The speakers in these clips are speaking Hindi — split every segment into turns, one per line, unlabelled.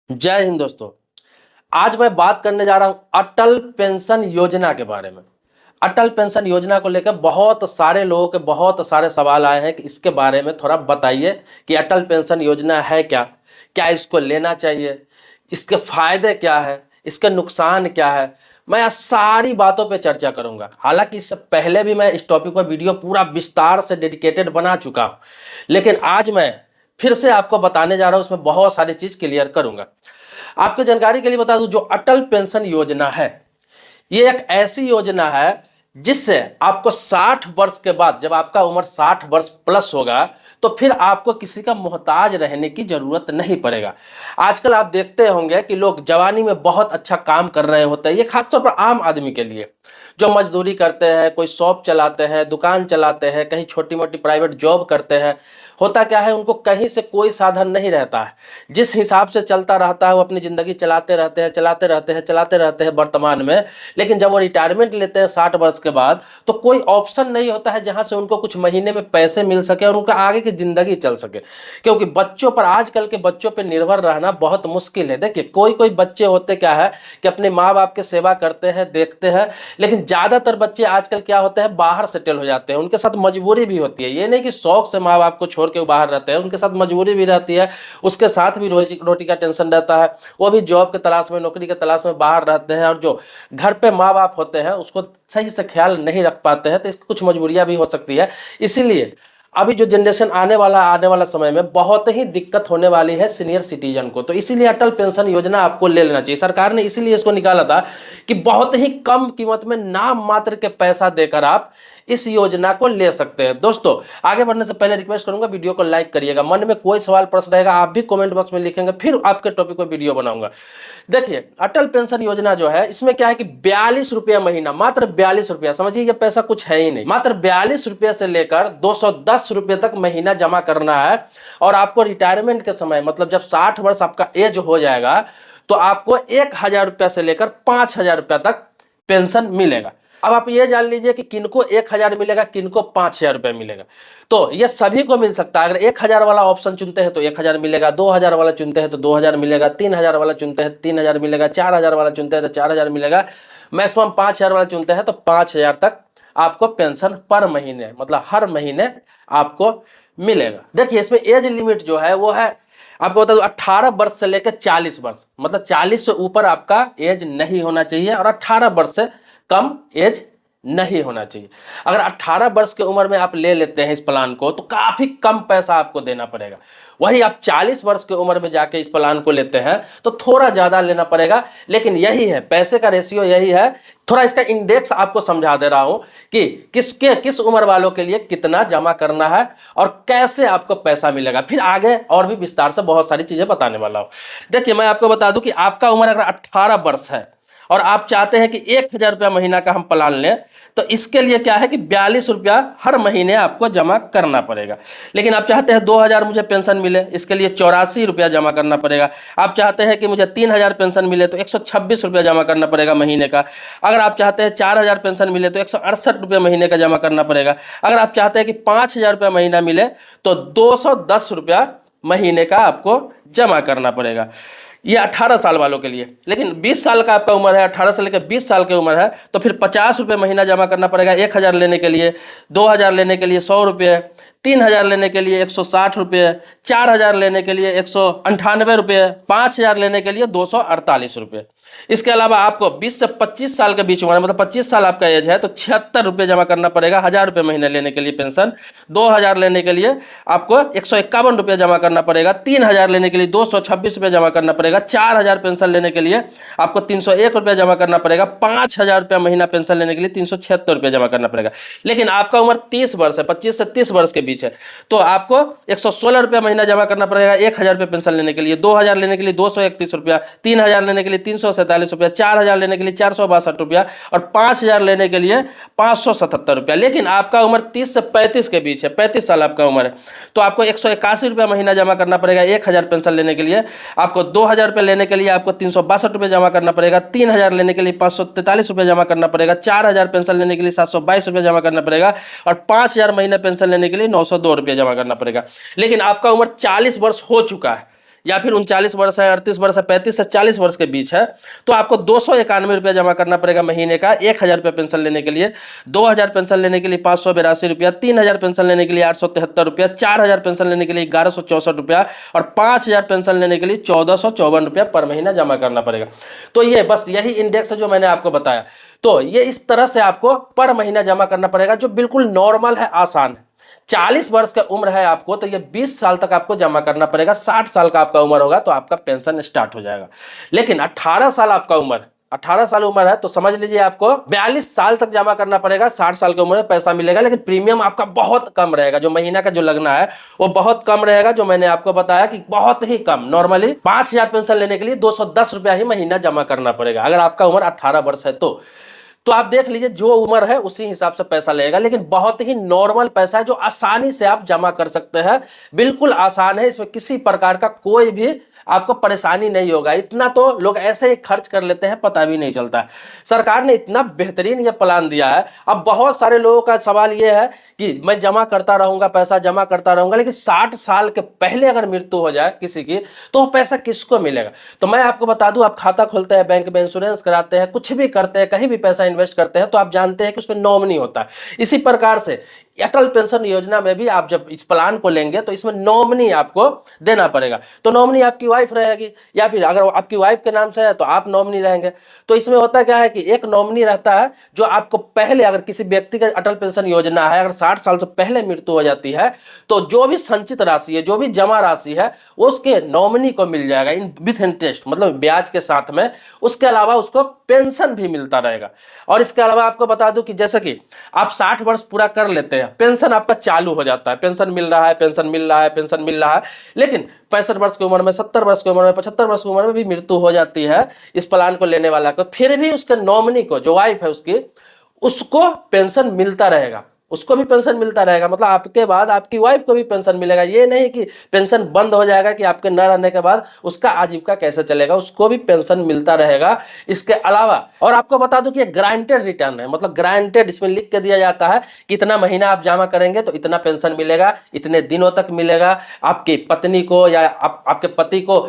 जय हिंद दोस्तों। आज मैं बात करने जा रहा हूं अटल पेंशन योजना के बारे में। अटल पेंशन योजना को लेकर बहुत सारे लोगों के बहुत सारे सवाल आए हैं कि इसके बारे में थोड़ा बताइए कि अटल पेंशन योजना है क्या, क्या इसको लेना चाहिए, इसके फायदे क्या है, इसके नुकसान क्या है। मैं आज सारी बातों पे चर्चा करूंगा। हालांकि इससे पहले भी मैं इस टॉपिक पर वीडियो पूरा विस्तार से डेडिकेटेड बना चुका हूं, लेकिन आज मैं फिर से आपको बताने जा रहा हूं। उसमें बहुत सारी चीज क्लियर करूंगा। आपको जानकारी के लिए बता दूं, जो अटल पेंशन योजना है ये एक ऐसी योजना है जिससे आपको 60 वर्ष के बाद, जब आपका उम्र 60 वर्ष प्लस होगा, तो फिर आपको किसी का मोहताज रहने की जरूरत नहीं पड़ेगा। आजकल आप देखते होंगे कि लोग जवानी में बहुत अच्छा काम कर रहे होते हैं। ये खासतौर पर आम आदमी के लिए जो मजदूरी करते हैं, कोई शॉप चलाते हैं, दुकान चलाते हैं, कहीं छोटी मोटी प्राइवेट जॉब करते हैं। होता क्या है, उनको कहीं से कोई साधन नहीं रहता है। जिस हिसाब से चलता रहता है वो अपनी ज़िंदगी चलाते रहते हैं, चलाते रहते हैं, चलाते रहते हैं वर्तमान में। लेकिन जब वो रिटायरमेंट लेते हैं 60 वर्ष के बाद, तो कोई ऑप्शन नहीं होता है जहां से उनको कुछ महीने में पैसे मिल सके और उनका आगे की ज़िंदगी चल सके। क्योंकि बच्चों पर, आजकल के बच्चों पर निर्भर रहना बहुत मुश्किल है। देखिए, कोई कोई बच्चे होते क्या है कि अपने माँ बाप की सेवा करते हैं, देखते हैं, लेकिन ज़्यादातर बच्चे आजकल क्या होते हैं, बाहर सेटल हो जाते हैं। उनके साथ मजबूरी भी होती है। ये नहीं कि शौक से माँ बाप को छोड़ के बाहर रहते हैं, उनके साथ मजबूरी भी रहती है। उसके साथ भी रोजी रोटी का टेंशन रहता है। वो भी जॉब के तलाश में, नौकरी के तलाश में बाहर रहते हैं, और जो घर पे माँ बाप होते हैं उसको सही से ख्याल नहीं रख पाते हैं। तो इसकी कुछ मजबूरियां भी हो सकती है। इसीलिए अभी जो जनरेशन आने वाला समय में बहुत ही दिक्कत होने वाली है सीनियर सिटीजन को। तो इसीलिए अटल पेंशन योजना आपको ले लेना चाहिए। सरकार ने इसीलिए इसको निकाला था कि बहुत ही कम कीमत में नाम मात्र के पैसा देकर आप इस योजना को ले सकते हैं। दोस्तों, आगे बढ़ने से पहले रिक्वेस्ट करूंगा, वीडियो को लाइक करिएगा। मन में कोई सवाल प्रश्न रहेगा आप भी कमेंट बॉक्स में लिखेंगे, फिर आपके टॉपिक पर वीडियो बनाऊंगा। देखिए, अटल पेंशन योजना जो है, इसमें क्या है कि 42 रुपया महीना, मात्र 42 रुपया, समझिए ये पैसा कुछ है ही नहीं। मात्र 42 रुपये से लेकर 210 रुपये तक महीना जमा करना है। और आपको रिटायरमेंट के समय, मतलब जब 60 वर्ष आपका एज हो जाएगा, तो आपको 1000 रुपया से लेकर 5000 रुपया तक पेंशन मिलेगा। अब आप ये जान लीजिए कि किनको 1000 मिलेगा, किनको 5000 रुपये मिलेगा। तो ये सभी को मिल सकता है। अगर 1000 वाला ऑप्शन चुनते हैं तो 1000 मिलेगा, 2000 वाला चुनते हैं तो 2000 मिलेगा, 3000 वाला चुनते हैं 3000 मिलेगा, 4000 वाला चुनते हैं तो 4000 मिलेगा, मैक्सिमम 5000 वाला चुनते हैं तो 5000 तक आपको पेंशन पर महीने, मतलब हर महीने आपको मिलेगा। देखिए, इसमें एज लिमिट जो है वो है, आपको बता दूं, 18 वर्ष से लेकर 40 वर्ष, मतलब 40 से ऊपर आपका एज नहीं होना चाहिए और 18 वर्ष से कम एज नहीं होना चाहिए। अगर 18 वर्ष की उम्र में आप ले लेते हैं इस प्लान को, तो काफी कम पैसा आपको देना पड़ेगा। वही आप 40 वर्ष की उम्र में जाके इस प्लान को लेते हैं तो थोड़ा ज्यादा लेना पड़ेगा। लेकिन यही है, पैसे का रेशियो यही है। थोड़ा इसका इंडेक्स आपको समझा दे रहा हूं कि किस उम्र वालों के लिए कितना जमा करना है और कैसे आपको पैसा मिलेगा। फिर आगे और भी विस्तार से बहुत सारी चीजें बताने वाला हूं। देखिए, मैं आपको बता दूं कि आपका उम्र अगर 18 वर्ष है और आप चाहते हैं कि 1000 रुपया महीना का हम प्लान लें, तो इसके लिए क्या है कि 42 रुपया हर महीने आपको जमा करना पड़ेगा। लेकिन आप चाहते हैं 2000 मुझे पेंशन मिले, इसके लिए 84 रुपया जमा करना पड़ेगा। आप चाहते हैं कि मुझे 3000 पेंशन मिले तो 126 रुपया जमा करना पड़ेगा महीने का। अगर आप चाहते हैं 4000 पेंशन मिले तो 168 रुपये महीने का जमा करना पड़ेगा। अगर आप चाहते हैं कि 5000 रुपया महीना मिले तो 210 रुपया महीने का आपको जमा करना पड़ेगा। ये 18 साल वालों के लिए। लेकिन 20 साल का आपका उम्र है, 18 से लेकर 20 साल की उम्र है, तो फिर 50 रुपये महीना जमा करना पड़ेगा। 1000 लेने के लिए, 2000 लेने के लिए 100 रुपये, 3000 लेने के लिए 160 रुपये, 4000 लेने के लिए 198 रुपये, 5000 लेने के लिए 248 रुपये। इसके अलावा आपको 20 से 25 साल के बीच उम्र, मतलब 25 साल आपका एज है, तो 76 रुपये जमा करना पड़ेगा 1000 रुपये महीने लेने के लिए पेंशन। 2000 लेने के लिए आपको 151 रुपये जमा करना पड़ेगा। 3000 लेने के लिए 226 रुपये जमा करना पड़ेगा। 4000 पेंशन लेने के लिए आपको 301 रुपये जमा करना पड़ेगा। 5000 रुपया महीना पेंशन लेने के लिए 376 रुपये जमा करना पड़ेगा। लेकिन आपका उम्र 30 वर्ष है, 25 से 30 वर्ष के बीच है, तो आपको 116 रुपया महीना जमा करना पड़ेगा 1000 रुपये पेंशन लेने के लिए। 2000 लेने के लिए 231 रुपया, 3000 लेने के लिए 347 रुपया, 4000 लेने के लिए 462 रुपया और 5000 लेने के लिए 577 रुपया। लेकिन आपका उम्र 30 से 35 के बीच है, 35 साल आपका उम्र है, तो आपको 181 रुपया महीना जमा करना पड़ेगा 1000 पेंशन लेने के लिए। आपको 2000 रुपये लेने के लिए आपको 362 रुपये जमा करना पड़ेगा। 3000 लेने के लिए 543 रुपये जमा करना पड़ेगा। 4000 पेंशन लेने के लिए 722 रुपये जमा करना पड़ेगा और 5000 महीना पेंशन लेने के लिए 902 रुपये जमा करना पड़ेगा। लेकिन आपका उम्र 40 वर्ष हो चुका है, या फिर 39 वर्ष है, 38 वर्ष है, 35 से 40 वर्ष के बीच है, तो आपको 291 रुपया जमा करना पड़ेगा महीने का 1000 रुपया पेंशन लेने के लिए, 2000 पेंशन लेने के लिए 582 रुपया, 3000 पेंशन लेने के लिए 873 रुपया, 4000 पेंशन लेने के लिए 1164 रुपया और 5000 पेंशन लेने के लिए 1454 रुपया पर महीना जमा करना पड़ेगा। तो ये बस यही इंडेक्स है जो मैंने आपको बताया। तो ये इस तरह से आपको पर महीना जमा करना पड़ेगा, जो बिल्कुल नॉर्मल है, आसान है। 40 वर्ष का उम्र है आपको तो ये 20 साल तक आपको जमा करना पड़ेगा। 60 साल का आपका उम्र होगा तो आपका पेंशन स्टार्ट हो जाएगा। लेकिन 18 साल आपका उम्र, 18 साल उम्र है तो समझ लीजिए आपको 42 साल तक जमा करना पड़ेगा। 60 साल की उम्र में पैसा मिलेगा, लेकिन प्रीमियम आपका बहुत कम रहेगा। जो महीना का जो लगना है वो बहुत कम रहेगा, जो मैंने आपको बताया कि बहुत ही कम। नॉर्मली 5000 पेंशन लेने के लिए 210 रुपया ही महीना जमा करना पड़ेगा, अगर आपका उम्र 18 वर्ष है तो आप देख लीजिए जो उम्र है उसी हिसाब से पैसा लगेगा। लेकिन बहुत ही नॉर्मल पैसा है जो आसानी से आप जमा कर सकते हैं, बिल्कुल आसान है। इसमें किसी प्रकार का कोई भी आपको परेशानी नहीं होगा। इतना तो लोग ऐसे ही खर्च कर लेते हैं, पता भी नहीं चलता। सरकार ने इतना बेहतरीन ये प्लान दिया है। अब बहुत सारे लोगों का सवाल ये है कि मैं जमा करता रहूंगा, पैसा जमा करता रहूंगा, लेकिन 60 साल के पहले अगर मृत्यु हो जाए किसी की तो वो पैसा किसको मिलेगा? तो मैं आपको बता दूं, आप खाता खोलते हैं, बैंक में इंश्योरेंस कराते हैं, कुछ भी करते हैं, कहीं भी पैसा इन्वेस्ट करते हैं तो आप जानते हैं कि उसमें नॉमिनी होता है। इसी प्रकार से अटल पेंशन योजना में भी आप जब इस प्लान को लेंगे तो इसमें नॉमिनी आपको देना पड़ेगा। तो नॉमिनी आपकी वाइफ रहेगी, या फिर अगर आपकी वाइफ के नाम से है तो आप नॉमिनी रहेंगे। तो इसमें होता क्या है कि एक नॉमिनी रहता है जो आपको पहले, अगर किसी व्यक्ति का अटल पेंशन योजना है, अगर 60 साल से पहले मृत्यु हो जाती है तो जो भी संचित राशि है, जो भी जमा राशि है वो उसके नॉमिनी को मिल जाएगा विथ इंटरेस्ट, मतलब ब्याज के साथ में। उसके अलावा उसको पेंशन भी मिलता रहेगा। और इसके अलावा आपको बता दूं कि जैसे कि आप 60 वर्ष पूरा कर लेते हैं, पेंशन आपका चालू हो जाता है, पेंशन मिल रहा है, पेंशन मिल रहा है, पेंशन मिल रहा है। लेकिन 65 वर्ष की उम्र में, 70 वर्ष की उम्र में, 75 वर्ष की उम्र में भी मृत्यु हो जाती है इस प्लान को लेने वाला को, फिर भी उसके नॉमिनी को, जो वाइफ है उसकी, उसको पेंशन मिलता रहेगा, उसको भी पेंशन मिलता रहेगा। मतलब आपके बाद आपकी वाइफ को भी पेंशन मिलेगा। ये नहीं कि पेंशन बंद हो जाएगा कि आपके न रहने के बाद उसका आजीविका कैसे चलेगा, उसको भी पेंशन मिलता रहेगा। इसके अलावा और आपको बता दूं कि ये गारंटेड रिटर्न है, मतलब गारंटेड, इसमें लिख के दिया जाता है कि इतना महीना आप जमा करेंगे तो इतना पेंशन मिलेगा, इतने दिनों तक मिलेगा। आपकी पत्नी को या आपके पति को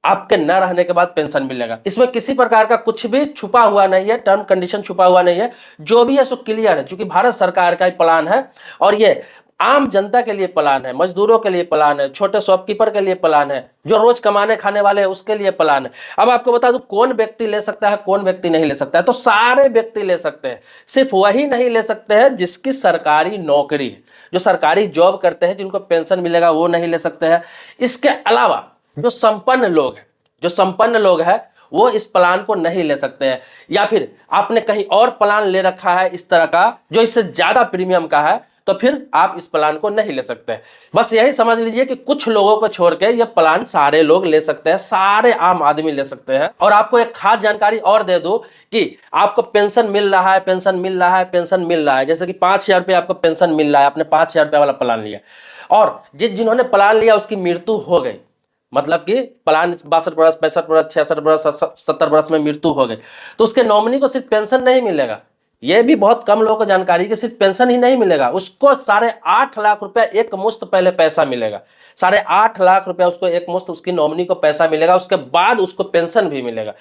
आपके न रहने के बाद पेंशन मिलेगा। इसमें किसी प्रकार का कुछ भी छुपा हुआ नहीं है, टर्म कंडीशन छुपा हुआ नहीं है। जो भी है सो क्लियर है, क्योंकि भारत सरकार का प्लान है और ये आम जनता के लिए प्लान है, मजदूरों के लिए प्लान है, छोटे शॉपकीपर के लिए प्लान है, जो रोज कमाने खाने वाले हैं उसके लिए प्लान है। अब आपको बता दूं कौन व्यक्ति ले सकता है, कौन व्यक्ति नहीं ले सकता है। तो सारे व्यक्ति ले सकते हैं, सिर्फ वही नहीं ले सकते हैं जिसकी सरकारी नौकरी है, जो सरकारी जॉब करते हैं, जिनको पेंशन मिलेगा वो नहीं ले सकते हैं। इसके अलावा जो संपन्न लोग हैं वो इस प्लान को नहीं ले सकते हैं, या फिर आपने कहीं और प्लान ले रखा है इस तरह का जो इससे ज्यादा प्रीमियम का है, तो फिर आप इस प्लान को नहीं ले सकते। बस यही समझ लीजिए कि कुछ लोगों को छोड़ के ये प्लान सारे लोग ले सकते हैं, सारे आम आदमी ले सकते हैं। और आपको एक खास जानकारी और दे दूं कि आपको पेंशन मिल रहा है, पेंशन मिल रहा है, पेंशन मिल रहा है। जैसे कि 5000 रुपये आपको पेंशन मिल रहा है, आपने 5000 रुपये वाला प्लान लिया, और जिन्होंने प्लान लिया उसकी मृत्यु हो गई, मतलब कि प्लान 62 वर्ष, 65 वर्ष, 66 वर्ष, 70 वर्ष में मृत्यु हो गई, तो उसके नॉमिनी को सिर्फ पेंशन नहीं मिलेगा। ये भी बहुत कम लोगों को जानकारी कि सिर्फ पेंशन ही नहीं मिलेगा, उसको 8.5 लाख रुपया एक मुश्त पहले पैसा मिलेगा। 8.5 लाख रुपया उसको एक मुश्त उसकी नॉमिनी को पैसा मिलेगा, उसके बाद उसको पेंशन भी मिलेगा।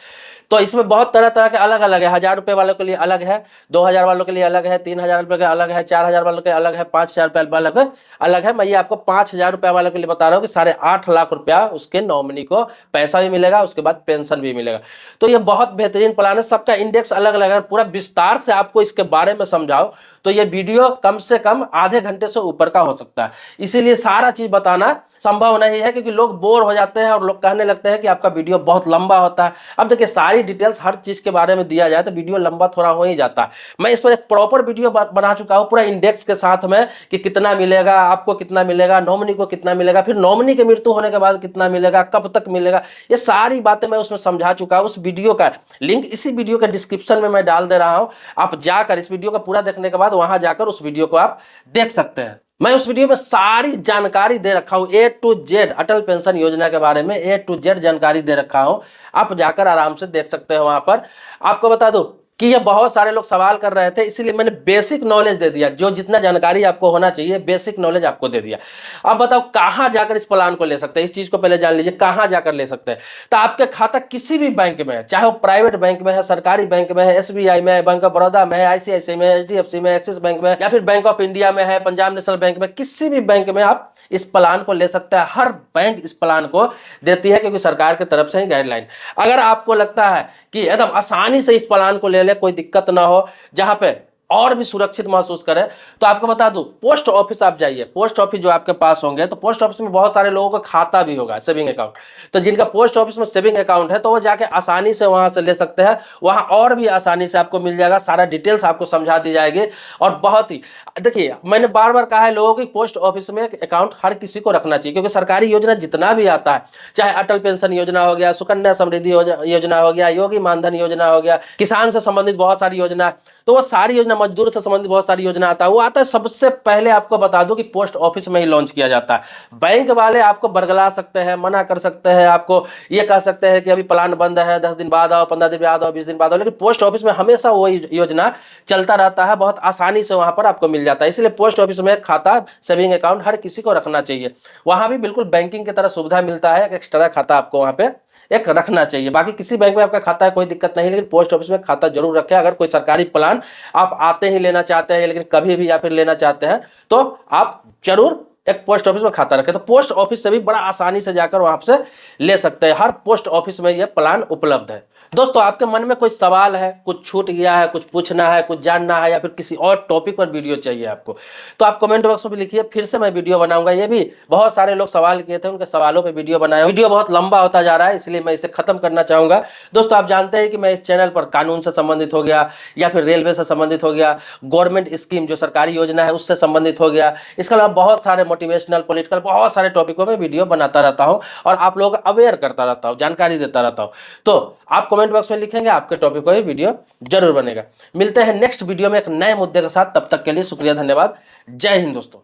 तो इसमें बहुत तरह तरह के अलग अलग है। 1000 रुपये वालों के लिए अलग है, 2000 वालों के लिए अलग है, 3000 रुपये का अलग है, 4000 वालों के अलग है, 5000 रुपये वालों अलग है। मैं ये आपको 5000 रुपये वालों के लिए बता रहा हूँ कि 8.5 लाख रुपया उसके नॉमिनी को पैसा भी मिलेगा, उसके बाद पेंशन भी मिलेगा। तो ये बहुत बेहतरीन प्लान है, सबका इंडेक्स अलग अलग है। पूरा विस्तार से आपको इसके बारे में समझाओ तो ये वीडियो कम से कम आधे घंटे से ऊपर का हो सकता है, इसीलिए सारा चीज बताना संभव नहीं है, क्योंकि लोग बोर हो जाते हैं और लोग कहने लगते हैं कि आपका वीडियो बहुत लंबा होता है। अब देखिए सारी डिटेल्स हर चीज के बारे में दिया जाए तो वीडियो लंबा थोड़ा हो ही जाता है। मैं इस पर एक प्रॉपर वीडियो बना चुका हूँ पूरा इंडेक्स के साथ में कि कितना मिलेगा, आपको कितना मिलेगा, नॉमिनी को कितना मिलेगा, फिर नॉमिनी की मृत्यु होने के बाद कितना मिलेगा, कब तक मिलेगा, ये सारी बातें मैं उसमें समझा चुका हूँ। उस वीडियो का लिंक इसी वीडियो के डिस्क्रिप्शन में मैं डाल दे रहा हूँ। आप जाकर इस वीडियो का पूरा देखने के बाद वहां जाकर उस वीडियो को आप देख सकते हैं। मैं उस वीडियो में सारी जानकारी दे रखा हूं, A to Z Atal pension योजना के बारे में A to Z जानकारी दे रखा हूं। आप जाकर आराम से देख सकते हैं। वहां पर आपको बता दूं कि ये बहुत सारे लोग सवाल कर रहे थे, इसीलिए मैंने बेसिक नॉलेज दे दिया, जो जितना जानकारी आपको होना चाहिए बेसिक नॉलेज आपको दे दिया। अब बताओ कहां जाकर इस प्लान को ले सकते हैं, इस चीज को पहले जान लीजिए, कहां जाकर ले सकते हैं। तो आपके खाता किसी भी बैंक में है, चाहे वो प्राइवेट बैंक में है, सरकारी बैंक में है, SBI में है, बैंक ऑफ बड़ौदा में है, ICICI में, HDFC में, एक्सिस बैंक में, या फिर बैंक ऑफ इंडिया में है, पंजाब नेशनल बैंक में, किसी भी बैंक में आप इस प्लान को ले सकते हैं। हर बैंक इस प्लान को देती है, क्योंकि सरकार की तरफ से ही गाइडलाइन। अगर आपको लगता है कि एकदम आसानी से इस प्लान को ले ले, कोई दिक्कत ना हो, जहां पे और भी सुरक्षित महसूस करें, तो आपको बता दूं, पोस्ट ऑफिस आप जाइए। पोस्ट ऑफिस जो आपके पास होंगे, तो पोस्ट ऑफिस में बहुत सारे लोगों का खाता भी होगा, सेविंग अकाउंट। तो जिनका पोस्ट ऑफिस में सेविंग अकाउंट है, तो वो जाके आसानी से वहां से ले सकते हैं। वहां और भी आसानी से आपको मिल जाएगा, सारा डिटेल्स आपको समझा दी जाएगी। और बहुत ही देखिए, मैंने बार बार कहा है लोगों की, पोस्ट ऑफिस में एक अकाउंट हर किसी को रखना चाहिए, क्योंकि सरकारी योजना जितना भी आता है, चाहे अटल पेंशन योजना हो गया, सुकन्या समृद्धि योजना हो गया, योगी मानधन योजना हो गया, किसान से संबंधित बहुत सारी योजना, तो वो सारी योजना, मजदूर से संबंधित बहुत सारी योजना आता है, वो आता है सबसे पहले आपको बता दूं कि पोस्ट ऑफिस में ही लॉन्च किया जाता है। बैंक वाले आपको बरगला सकते हैं, मना कर सकते हैं, आपको ये कह सकते हैं कि अभी प्लान बंद है, 10 दिन बाद आओ, 15 दिन बाद आओ, 20 दिन बाद आओ, लेकिन पोस्ट ऑफिस में हमेशा वही योजना चलता रहता है, बहुत आसानी से वहां पर आपको मिल जाता है। इसलिए पोस्ट ऑफिस में खाता, सेविंग अकाउंट हर किसी को रखना चाहिए। वहां भी बिल्कुल बैंकिंग की तरह सुविधा मिलता है, एक एक्स्ट्रा खाता आपको वहां पे एक रखना चाहिए। बाकी किसी बैंक में आपका खाता है कोई दिक्कत नहीं, लेकिन पोस्ट ऑफिस में खाता जरूर रखें। अगर कोई सरकारी प्लान आप आते ही लेना चाहते हैं, लेकिन कभी भी या फिर लेना चाहते हैं, तो आप जरूर एक पोस्ट ऑफिस में खाता रखें। तो पोस्ट ऑफिस से भी बड़ा आसानी से जाकर वहां से ले सकते हैं। हर पोस्ट ऑफिस में यह प्लान उपलब्ध है। दोस्तों, आपके मन में कोई सवाल है, कुछ छूट गया है, कुछ पूछना है, कुछ जानना है, या फिर किसी और टॉपिक पर वीडियो चाहिए आपको, तो आप कमेंट बॉक्स में भी लिखिए, फिर से मैं वीडियो बनाऊंगा। ये भी बहुत सारे लोग सवाल किए थे, उनके सवालों पे वीडियो बनाया। वीडियो बहुत लंबा होता जा रहा है, इसलिए मैं इसे खत्म करना चाहूंगा। दोस्तों, आप जानते हैं कि मैं इस चैनल पर कानून से संबंधित हो गया, या फिर रेलवे से संबंधित हो गया, गवर्नमेंट स्कीम जो सरकारी योजना है उससे संबंधित हो गया, इसके अलावा बहुत सारे मोटिवेशनल, पॉलिटिकल, बहुत सारे टॉपिकों में वीडियो बनाता रहता हूं और आप लोगों को अवेयर करता रहता हूं, जानकारी देता रहता हूं। तो आप कमेंट बॉक्स में लिखेंगे, आपके टॉपिक पर वीडियो जरूर बनेगा। मिलते हैं नेक्स्ट वीडियो में एक नए मुद्दे के साथ, तब तक के लिए शुक्रिया, धन्यवाद, जय हिंद दोस्तों।